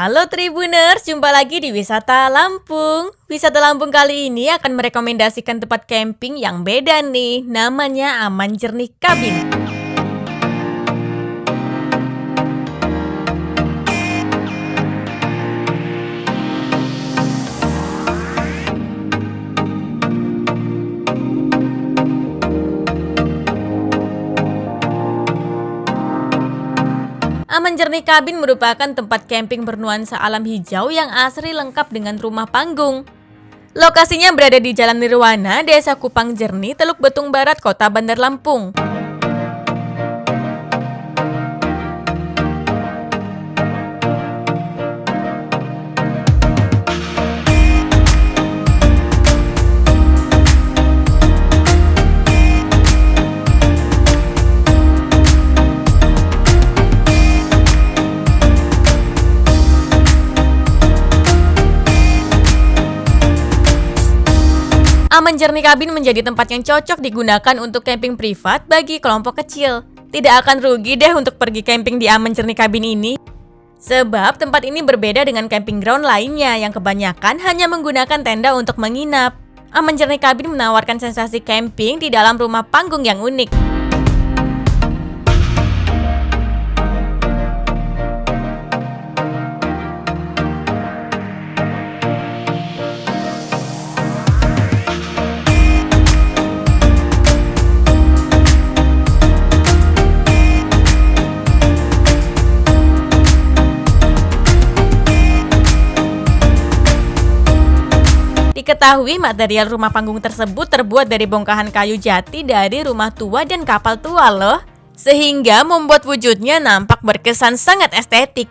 Halo Tribuners, jumpa lagi di Wisata Lampung. Wisata Lampung kali ini akan merekomendasikan tempat camping yang beda nih. Namanya Aman Jernih Cabin. Aman Jernih Cabin merupakan tempat camping bernuansa alam hijau yang asri lengkap dengan rumah panggung. Lokasinya berada di Jalan Nirwana, Desa Kupang Jernih, Teluk Betung Barat, Kota Bandar Lampung. Aman Jernih Cabin menjadi tempat yang cocok digunakan untuk camping privat bagi kelompok kecil. Tidak akan rugi deh untuk pergi camping di Aman Jernih Cabin ini. Sebab tempat ini berbeda dengan camping ground lainnya yang kebanyakan hanya menggunakan tenda untuk menginap. Aman Jernih Cabin menawarkan sensasi camping di dalam rumah panggung yang unik. Diketahui material rumah panggung tersebut terbuat dari bongkahan kayu jati dari rumah tua dan kapal tua loh. Sehingga membuat wujudnya nampak berkesan sangat estetik.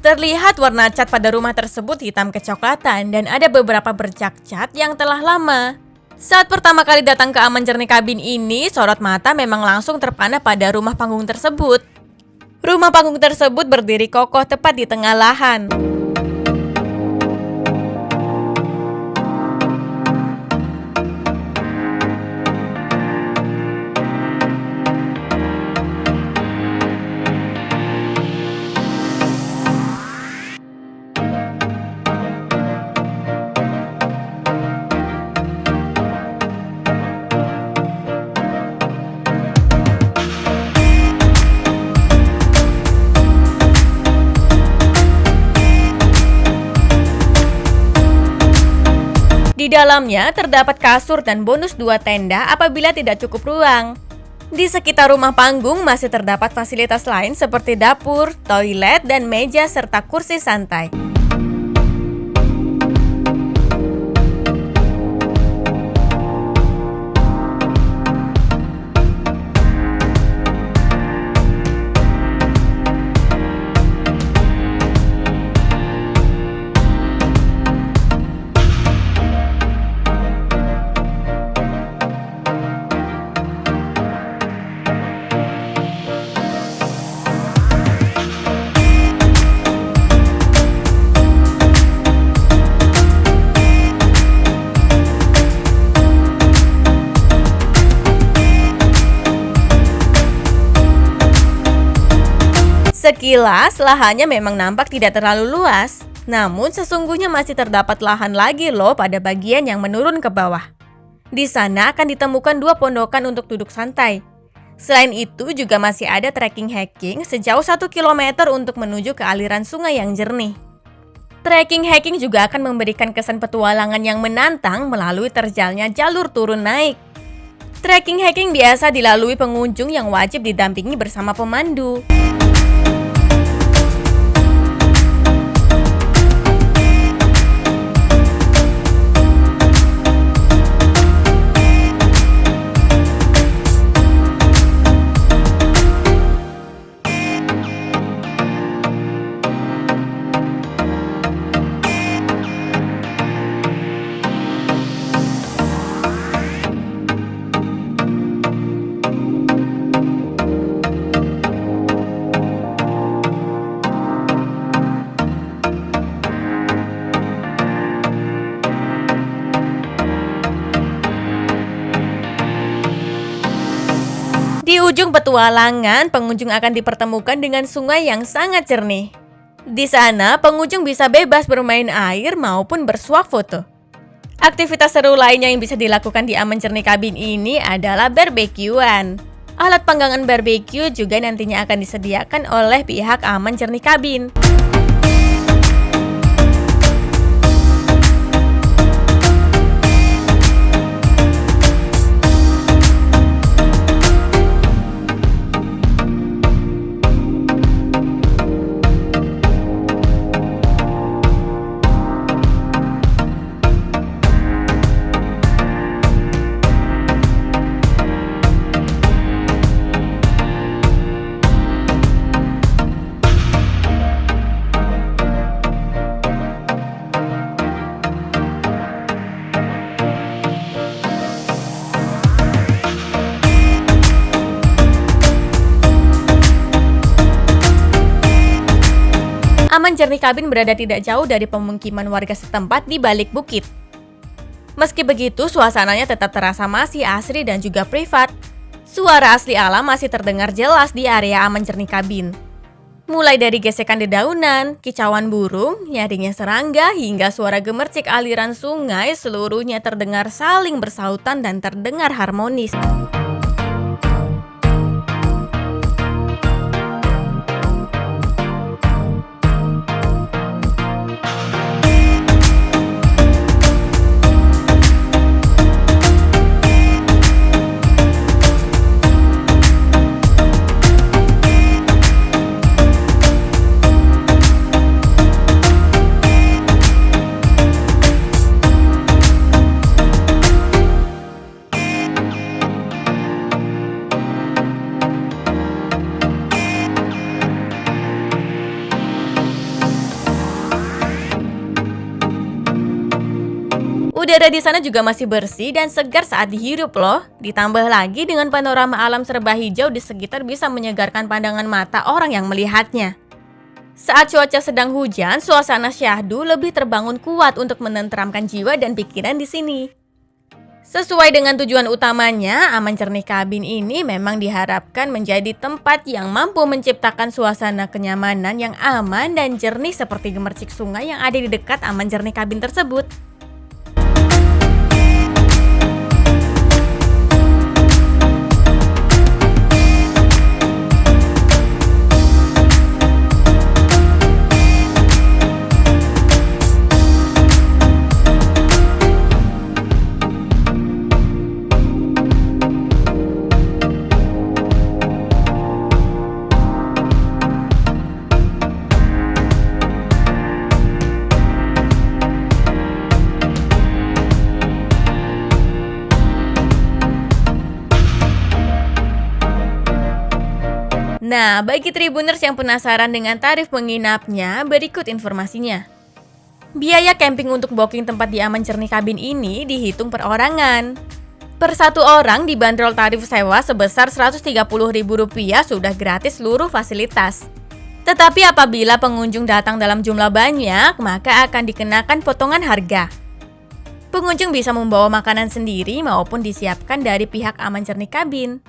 Terlihat warna cat pada rumah tersebut hitam kecoklatan dan ada beberapa bercak cat yang telah lama. Saat pertama kali datang ke Aman Jernih Cabin ini, sorot mata memang langsung terpana pada rumah panggung tersebut. Rumah panggung tersebut berdiri kokoh tepat di tengah lahan. Di dalamnya terdapat kasur dan bonus 2 tenda apabila tidak cukup ruang. Di sekitar rumah panggung masih terdapat fasilitas lain seperti dapur, toilet, dan meja serta kursi santai. Sekilas, lahannya memang nampak tidak terlalu luas. Namun sesungguhnya masih terdapat lahan lagi loh pada bagian yang menurun ke bawah. Di sana akan ditemukan 2 pondokan untuk duduk santai. Selain itu juga masih ada trekking hiking sejauh 1 km untuk menuju ke aliran sungai yang jernih. Trekking hiking juga akan memberikan kesan petualangan yang menantang melalui terjalnya jalur turun naik. Trekking hiking biasa dilalui pengunjung yang wajib didampingi bersama pemandu. ujung petualangan, pengunjung akan dipertemukan dengan sungai yang sangat jernih. Di sana, pengunjung bisa bebas bermain air maupun bersuah foto. Aktivitas seru lainnya yang bisa dilakukan di Aman Jernih Cabin ini adalah barbekyuan. Alat panggangan barbeque juga nantinya akan disediakan oleh pihak Aman Jernih Cabin. Aman Jernih Cabin berada tidak jauh dari pemukiman warga setempat di balik bukit. Meski begitu, suasananya tetap terasa masih asri dan juga privat. Suara asli alam masih terdengar jelas di area Aman Jernih Cabin. Mulai dari gesekan dedaunan, kicauan burung, nyaringnya serangga, hingga suara gemercik aliran sungai, seluruhnya terdengar saling bersautan dan terdengar harmonis. Udara di sana juga masih bersih dan segar saat dihirup loh. Ditambah lagi dengan panorama alam serba hijau di sekitar bisa menyegarkan pandangan mata orang yang melihatnya. Saat cuaca sedang hujan, suasana syahdu lebih terbangun kuat untuk menenteramkan jiwa dan pikiran di sini. Sesuai dengan tujuan utamanya, Aman Jernih Cabin ini memang diharapkan menjadi tempat yang mampu menciptakan suasana kenyamanan yang aman dan jernih seperti gemercik sungai yang ada di dekat Aman Jernih Cabin tersebut. Nah, bagi Tribuners yang penasaran dengan tarif menginapnya, berikut informasinya. Biaya camping untuk booking tempat di Aman Jernih Cabin ini dihitung per orangan. Per satu orang dibanderol tarif sewa sebesar Rp130.000 sudah gratis seluruh fasilitas. Tetapi apabila pengunjung datang dalam jumlah banyak, maka akan dikenakan potongan harga. Pengunjung bisa membawa makanan sendiri maupun disiapkan dari pihak Aman Jernih Cabin.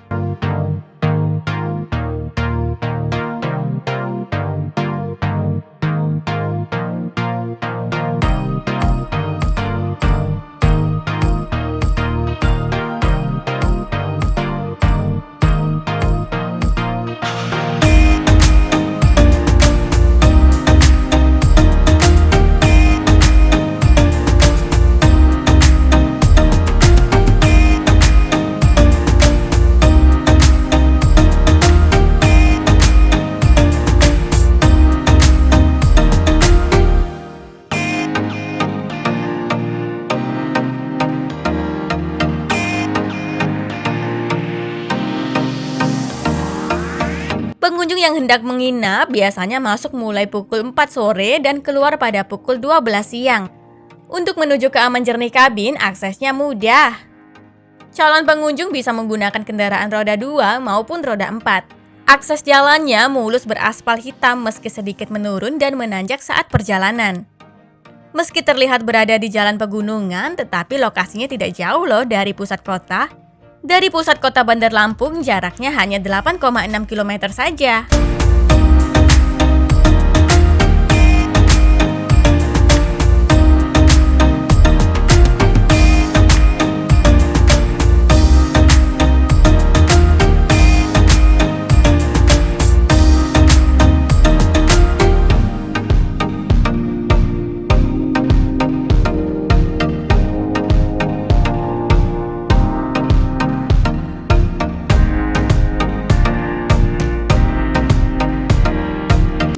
Pengunjung yang hendak menginap biasanya masuk mulai pukul 4 sore dan keluar pada pukul 12 siang. Untuk menuju ke Aman Jernih Cabin, aksesnya mudah. Calon pengunjung bisa menggunakan kendaraan roda 2 maupun roda 4. Akses jalannya mulus beraspal hitam meski sedikit menurun dan menanjak saat perjalanan. Meski terlihat berada di jalan pegunungan, tetapi lokasinya tidak jauh loh dari pusat kota. Dari pusat kota Bandar Lampung, jaraknya hanya 8,6 km saja.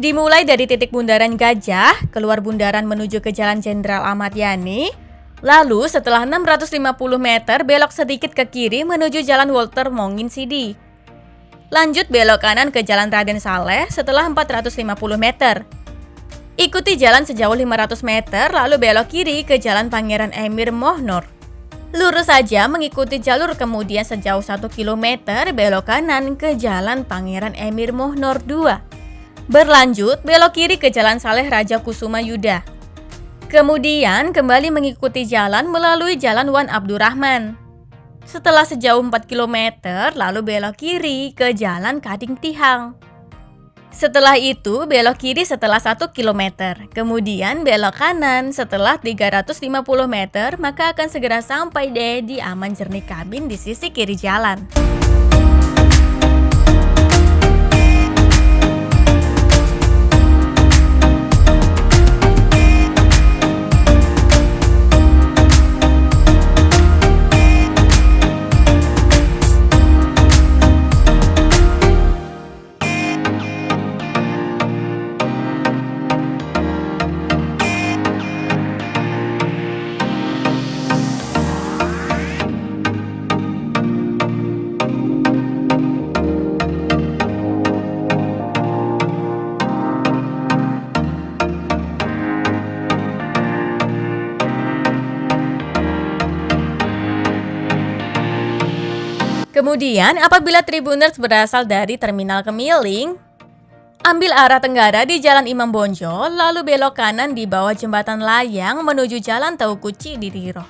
Dimulai dari titik bundaran Gajah, keluar bundaran menuju ke Jalan Jenderal Ahmad Yani. Lalu setelah 650 meter belok sedikit ke kiri menuju Jalan Walter Mongin Sidi. Lanjut belok kanan ke Jalan Raden Saleh setelah 450 meter. Ikuti jalan sejauh 500 meter lalu belok kiri ke Jalan Pangeran Emir Mohnor. Lurus saja mengikuti jalur kemudian sejauh 1 km belok kanan ke Jalan Pangeran Emir Mohnor 2. Berlanjut, belok kiri ke Jalan Saleh Raja Kusuma Yuda. Kemudian, kembali mengikuti jalan melalui Jalan Wan Abdurrahman. Setelah sejauh 4 km, lalu belok kiri ke Jalan Kading Tihang. Setelah itu, belok kiri setelah 1 km. Kemudian, belok kanan setelah 350 meter, maka akan segera sampai deh di Aman Jernih Kabin di sisi kiri jalan. Kemudian, apabila Tribuners berasal dari Terminal Kemiling, ambil arah tenggara di Jalan Imam Bonjol, lalu belok kanan di bawah Jembatan Layang menuju Jalan Taukuci di Diro.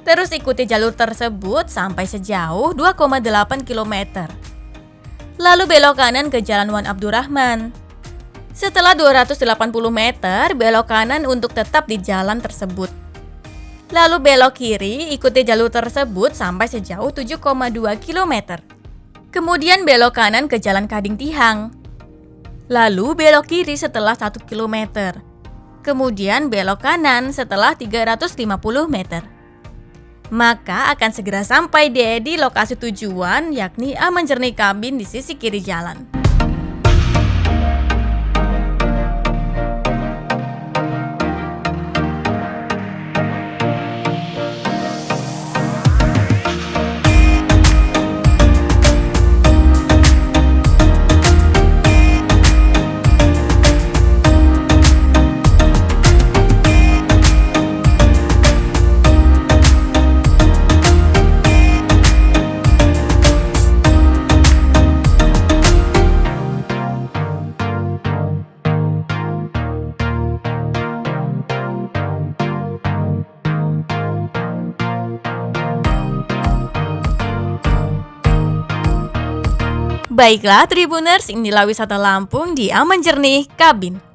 Terus ikuti jalur tersebut sampai sejauh 2,8 km. Lalu belok kanan ke Jalan Wan Abdurrahman. Setelah 280 meter, belok kanan untuk tetap di jalan tersebut. Lalu belok kiri, ikuti jalur tersebut sampai sejauh 7,2 km. Kemudian belok kanan ke Jalan Kading Tihang. Lalu belok kiri setelah 1 km. Kemudian belok kanan setelah 350 meter. Maka akan segera sampai deh di lokasi tujuan, yakni Aman Jernih Kabin di sisi kiri jalan. Baiklah Tribuners, inilah wisata Lampung di Aman Jernih Kabin.